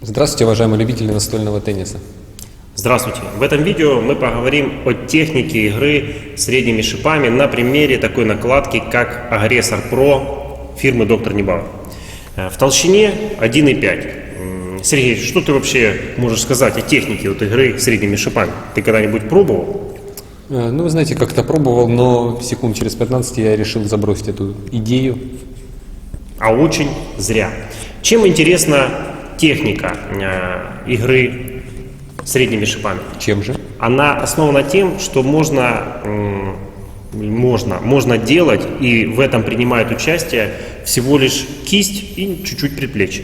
Здравствуйте, уважаемые любители настольного тенниса. Здравствуйте! В этом видео мы поговорим о технике игры средними шипами на примере такой накладки, как Aggressor Pro фирмы Доктор Нибауэр. В толщине 1,5. Сергей, что ты вообще можешь сказать о технике игры средними шипами? Ты когда-нибудь пробовал? Ну, вы знаете, как-то пробовал, но секунд через 15 я решил забросить эту идею. А очень зря. Чем интересна техника игры средними шипами? Чем же? Она основана тем, что можно делать, и в этом принимает участие всего лишь кисть и чуть-чуть предплечье.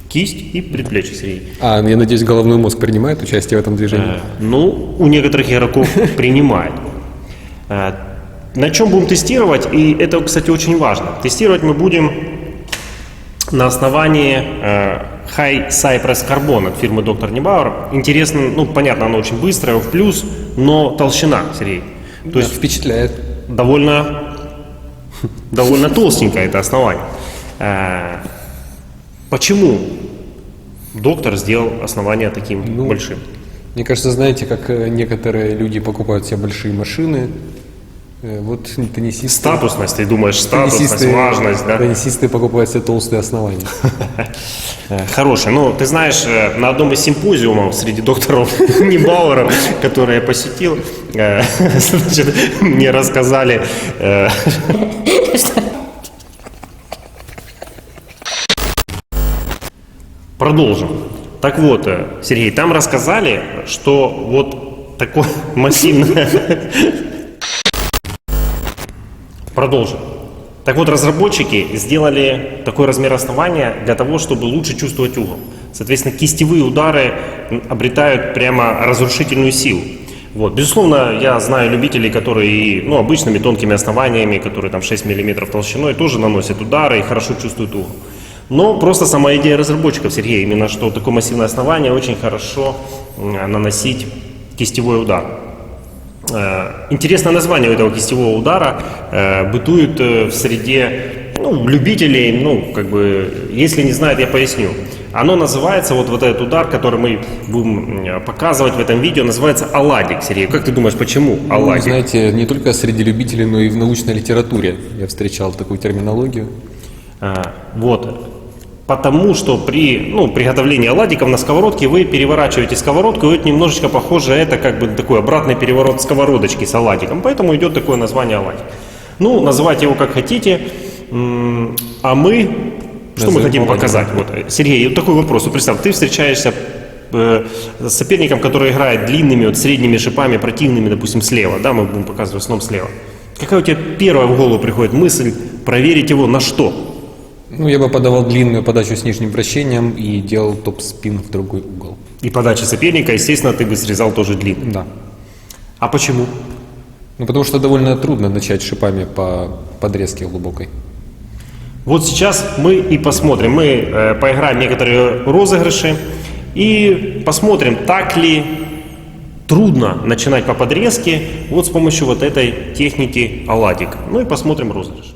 Кисть и предплечье, Сергей. Я надеюсь, головной мозг принимает участие в этом движении? У некоторых игроков принимает. На чем будем тестировать? И это, кстати, очень важно. Тестировать мы будем на основании High Cypress Carbon от фирмы Доктор Нибауэр. Интересно, понятно, оно очень быстрое, в плюс, но толщина, Сергей. То есть впечатляет. Довольно толстенькое это основание. Почему доктор сделал основание таким большим? Мне кажется, знаете, как некоторые люди покупают себе большие машины. Вот теннисисты... Статусность, ты думаешь, статусность, важность, да? Теннисисты покупают себе толстые основания. Хороший. Ты знаешь, на одном из симпозиумов среди докторов Нибауэра, который я посетил, мне рассказали... Продолжим. Так вот, Сергей, там рассказали, что вот такой массивный... Продолжим. Так вот, разработчики сделали такой размер основания для того, чтобы лучше чувствовать угол. Соответственно, кистевые удары обретают прямо разрушительную силу. Безусловно, я знаю любителей, которые обычными тонкими основаниями, которые там 6 мм толщиной, тоже наносят удары и хорошо чувствуют угол. Но просто сама идея разработчиков, Сергей, именно что такое массивное основание очень хорошо наносить кистевой удар. Интересное название у этого кистевого удара бытует в среде любителей, если не знают, я поясню. Оно называется, вот этот удар, который мы будем показывать в этом видео, называется оладик, Сергей. Как ты думаешь, почему оладик? Знаете, не только среди любителей, но и в научной литературе я встречал такую терминологию. Потому что при приготовлении оладиков на сковородке вы переворачиваете сковородку, и это немножечко похоже, это как бы такой обратный переворот сковородочки с оладиком. Поэтому идет такое название оладик. Называйте его как хотите. А мы, что мы хотим показать? Сергей, такой вопрос. Представь, ты встречаешься с соперником, который играет длинными, средними шипами, противными, допустим, слева. Да, мы будем показывать в основном слева. Какая у тебя первая в голову приходит мысль проверить его на что? Я бы подавал длинную подачу с нижним вращением и делал топ-спин в другой угол. И подача соперника, естественно, ты бы срезал тоже длинную. Да. А почему? Потому что довольно трудно начать шипами по подрезке глубокой. Вот сейчас мы и посмотрим. Мы поиграем некоторые розыгрыши и посмотрим, так ли трудно начинать по подрезке с помощью этой техники оладик. И посмотрим розыгрыш.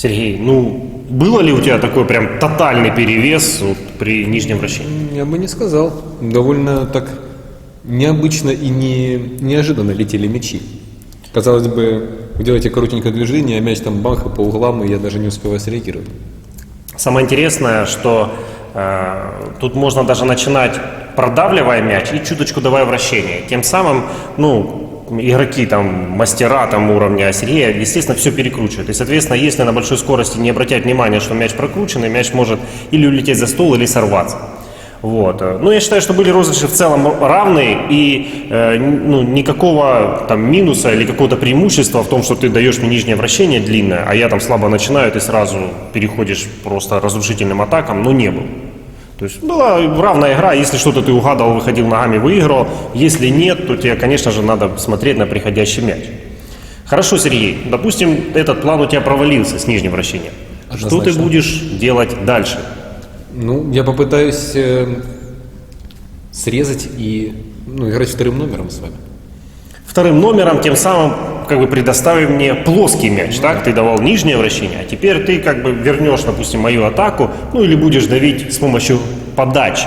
Сергей, было ли у тебя такой прям тотальный перевес при нижнем вращении? Я бы не сказал. Довольно так необычно и неожиданно летели мячи. Казалось бы, вы делаете коротенькое движение, а мяч там бах и по углам, и я даже не успеваю среагировать. Самое интересное, что тут можно даже начинать, продавливая мяч и чуточку давая вращение. Тем самым, игроки, мастера уровня Сергея, естественно, все перекручивают. И, соответственно, если на большой скорости не обратять внимания, что мяч прокрученный, мяч может или улететь за стол, или сорваться. Вот. Я считаю, что были розыгрыши в целом равные, и никакого минуса или какого-то преимущества в том, что ты даешь мне нижнее вращение длинное, а я слабо начинаю, ты сразу переходишь просто разрушительным атакам, не было. То есть была равная игра, если что-то ты угадал, выходил ногами, выиграл, если нет, то тебе, конечно же, надо смотреть на приходящий мяч. Хорошо, Сергей, допустим, этот план у тебя провалился с нижним вращением. Что ты будешь делать дальше? Я попытаюсь срезать и играть вторым номером с вами. Вторым номером, тем самым, предоставив мне плоский мяч, так? Ты давал нижнее вращение, а теперь ты вернешь, допустим, мою атаку, или будешь давить с помощью подач,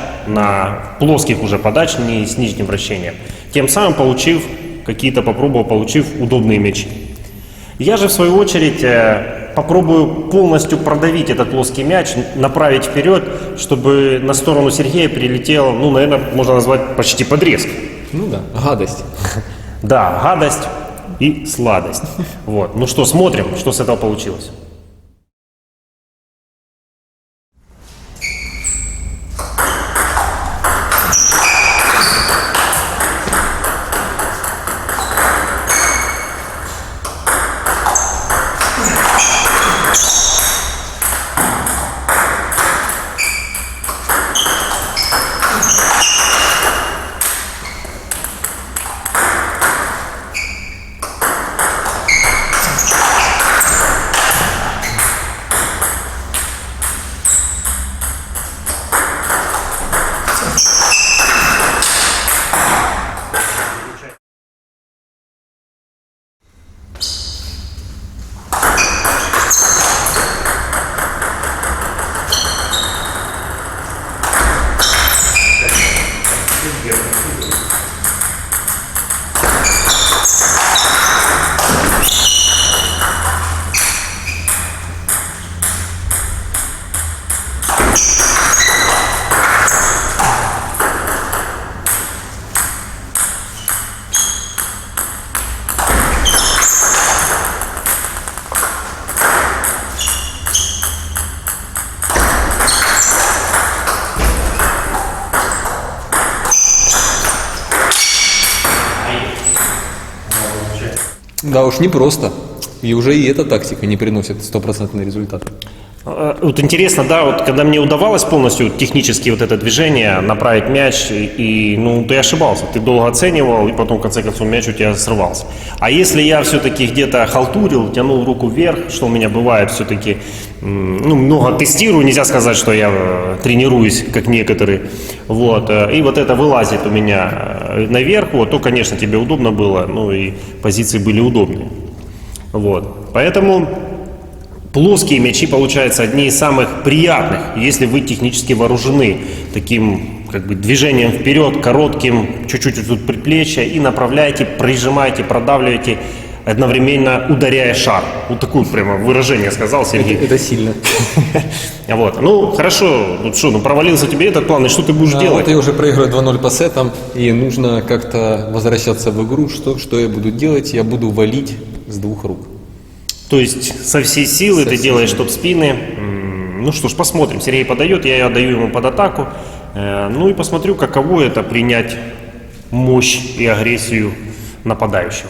плоских уже подач, не с нижним вращением. Тем самым попробовав получив удобные мячи. Я же, в свою очередь, попробую полностью продавить этот плоский мяч, направить вперед, чтобы на сторону Сергея прилетел, наверное, можно назвать почти подрезк. Гадость. Да, гадость и сладость. Вот. Смотрим, что с этого получилось. Да уж, непросто. И уже и эта тактика не приносит стопроцентный результат. Вот интересно, когда мне удавалось полностью технически это движение, направить мяч, ты ошибался, ты долго оценивал, и потом в конце концов мяч у тебя срывался. А если я все-таки где-то халтурил, тянул руку вверх, что у меня бывает все-таки, много тестирую, нельзя сказать, что я тренируюсь, как некоторые, и это вылазит у меня наверх, то, конечно, тебе удобно было, и позиции были удобные. Поэтому плоские мячи, получаются, одни из самых приятных, если вы технически вооружены таким движением вперед, коротким, чуть-чуть тут предплечья, и направляете, прижимаете, продавливаете, одновременно ударяя шар. Вот такое прямо выражение сказал Сергей. Это сильно. Хорошо, провалился тебе этот план, и что ты будешь делать? Я уже проигрываю 2-0 по сетам, и нужно как-то возвращаться в игру. Что я буду делать? Я буду валить с двух рук. То есть со всей силы ты делаешь топ-спины. Посмотрим. Сергей подает, я отдаю ему под атаку. И посмотрю, каково это принять мощь и агрессию нападающих.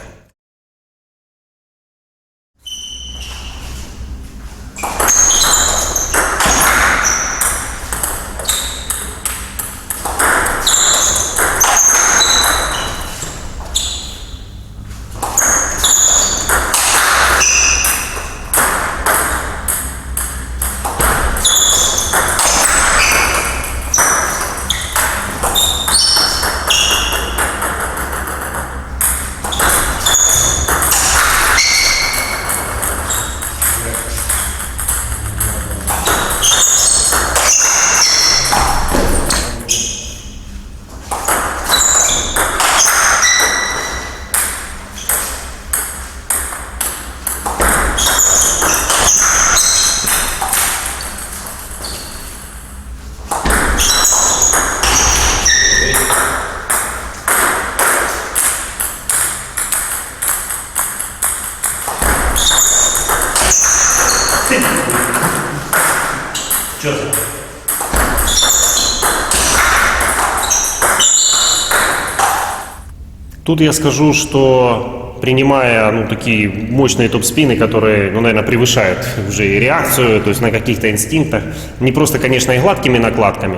Тут я скажу, что принимая такие мощные топ-спины, которые, наверное, превышают уже и реакцию, то есть на каких-то инстинктах, не просто, конечно, и гладкими накладками.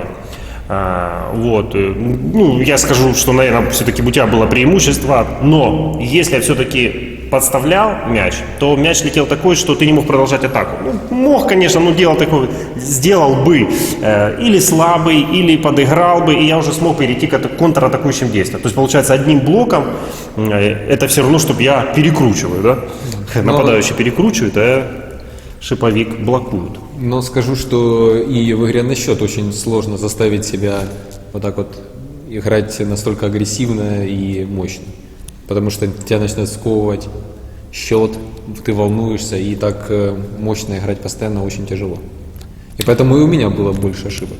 Я скажу, что, наверное, все-таки у тебя было преимущество, но если все-таки подставлял мяч, то мяч летел такой, что ты не мог продолжать атаку. Мог, конечно, делал такой, сделал бы или слабый, или подыграл бы, и я уже смог перейти к контратакующим действиям. То есть, получается, одним блоком это все равно, чтобы я перекручиваю, да? Нападающий перекручивает, а шиповик блокует. Но скажу, что и в игре на счет очень сложно заставить себя вот так вот играть настолько агрессивно и мощно. Потому что тебя начнет сковывать счет, ты волнуешься, и так мощно играть постоянно очень тяжело. И поэтому и у меня было больше ошибок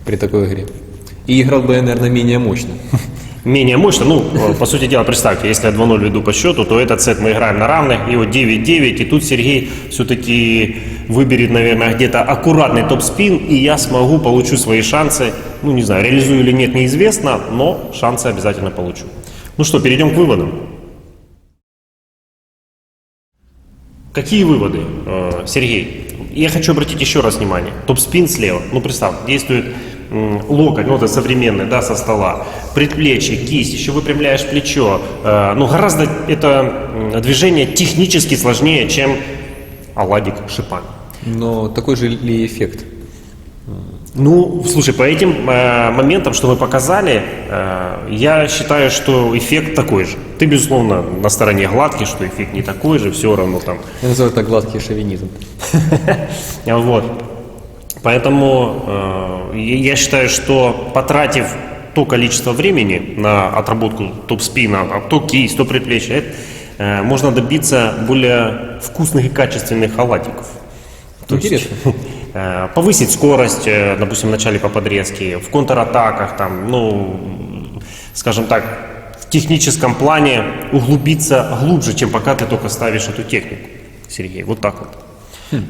при такой игре. И играл бы я, наверное, менее мощно. Менее мощно, по сути дела, представьте, если я 2-0 веду по счету, то этот сет мы играем на равных, и вот 9-9, и тут Сергей все-таки выберет, наверное, где-то аккуратный топ-спин, и я получу свои шансы, не знаю, реализую или нет, неизвестно, но шансы обязательно получу. Ну что, перейдем к выводам. Какие выводы, Сергей? Я хочу обратить еще раз внимание. Топ-спин слева. Представь, действует локоть, это современный, да, со стола. Предплечье, кисть, еще выпрямляешь плечо. Гораздо это движение технически сложнее, чем оладик шипами. Но такой же ли эффект? Слушай, по этим моментам, что мы показали, я считаю, что эффект такой же. Ты, безусловно, на стороне гладкий, что эффект не такой же, все равно там. Я называю это гладкий шовинизм. Поэтому я считаю, что потратив то количество времени на отработку топ-спина, то кисть, то предплечье, можно добиться более вкусных и качественных оладиков. Интересно. Повысить скорость, допустим, в начале по подрезке, в контратаках, скажем так, в техническом плане углубиться глубже, чем пока ты только ставишь эту технику, Сергей, вот так вот.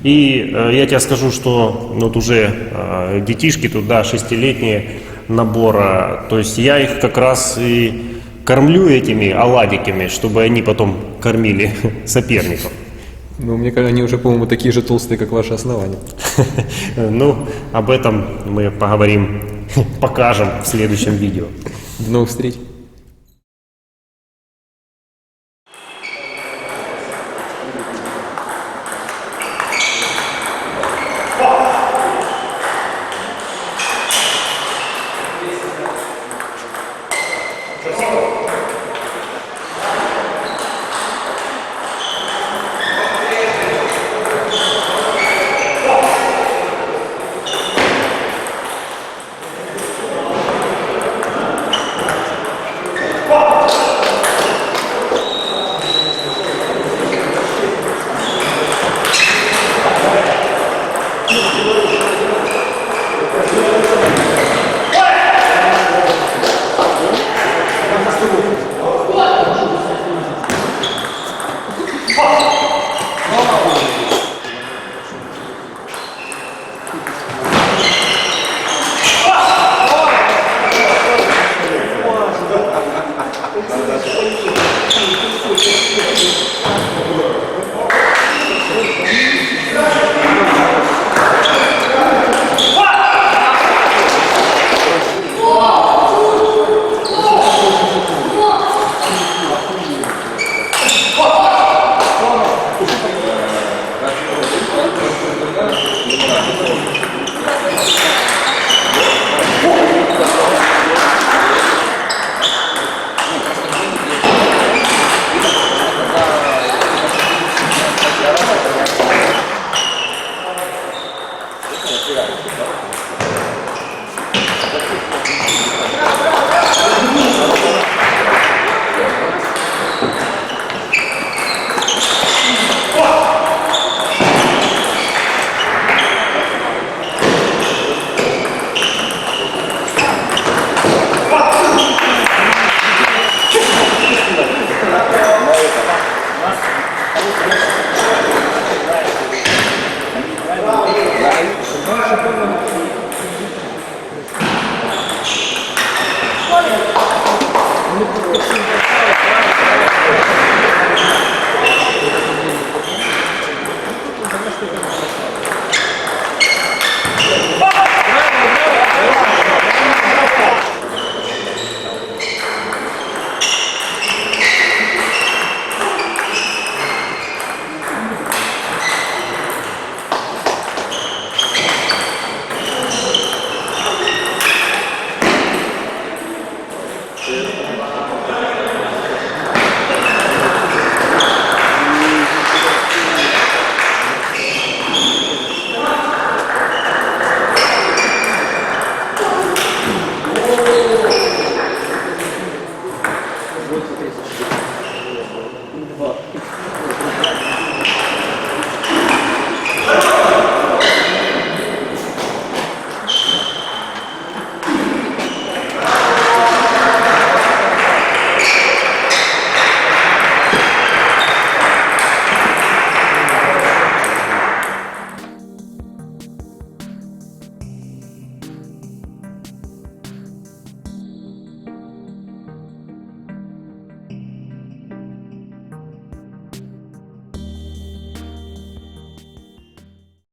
И я тебе скажу, что уже детишки туда 6-летние набора, то есть я их как раз и кормлю этими оладиками, чтобы они потом кормили соперников. Мне кажется, они уже, по-моему, такие же толстые, как ваши основания. Об этом мы поговорим, покажем в следующем видео. До новых встреч.